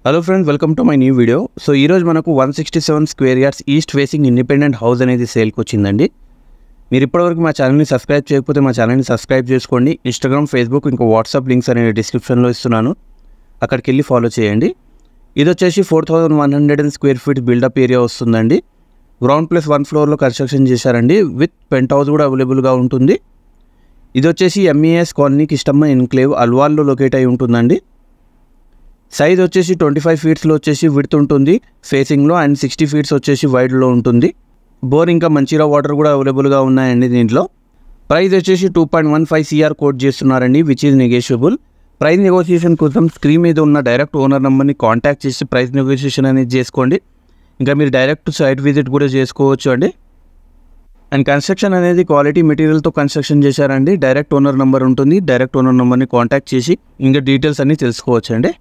Hello friends, welcome to my new video. So ఈరోజు మనకు 167 square yards east facing independent house అనేది సేల్కి వచ్చిందండి. మీరు ఇప్పటివరకు మా ఛానల్ని సబ్స్క్రైబ్ చేయకపోతే మా ఛానల్ని సబ్స్క్రైబ్ చేసుకోండి. ఇన్స్టాగ్రామ్, ఫేస్బుక్, ఇంకా వాట్సాప్ లింక్స్ అనేది డిస్క్రిప్షన్లో ఇస్తున్నాను, అక్కడికి వెళ్ళి ఫాలో చేయండి. ఇది వచ్చేసి 4100 స్క్వేర్ ఫీట్ బిల్డప్ ఏరియా వస్తుందండి. గ్రౌండ్ ప్లస్ 1 ఫ్లోర్లో కన్స్ట్రక్షన్ చేశారండి. విత్ పెంట్ హౌస్ కూడా అవైలబుల్గా ఉంటుంది. ఇది వచ్చేసి ఎంఈఎస్ కాలనీకి ఇష్టమ్మ ఎన్క్లేవ్ అల్వాల్లో లొకేట్ అయి ఉంటుందండి. సైజ్ వచ్చేసి 25 ఫీట్స్లో వచ్చేసి విడ్త్ ఉంటుంది ఫేసింగ్లో, అండ్ 60 ఫీట్స్ వచ్చేసి వైడ్లో ఉంటుంది. బోర్ ఇంకా మంచిగా వాటర్ కూడా అవైలబుల్గా ఉన్నాయండి. దీంట్లో ప్రైస్ వచ్చేసి 2.15 CR కోట్ చేస్తున్నారండి, which is negotiable. Price negotiation కోసం స్క్రీన్ మీద ఉన్న డైరెక్ట్ ఓనర్ నెంబర్ని కాంటాక్ట్ చేసి ప్రైస్ నెగోషియేషన్ అనేది చేసుకోండి. ఇంకా మీరు డైరెక్ట్ సైట్ విజిట్ కూడా చేసుకోవచ్చు అండి. అండ్ కన్స్ట్రక్షన్ అనేది క్వాలిటీ మెటీరియల్తో కన్స్ట్రక్షన్ చేశారండి. డైరెక్ట్ ఓనర్ నెంబర్ ఉంటుంది, డైరెక్ట్ ఓనర్ నెంబర్ని కాంటాక్ట్ చేసి ఇంకా డీటెయిల్స్ అన్నీ తెలుసుకోవచ్చు అండి.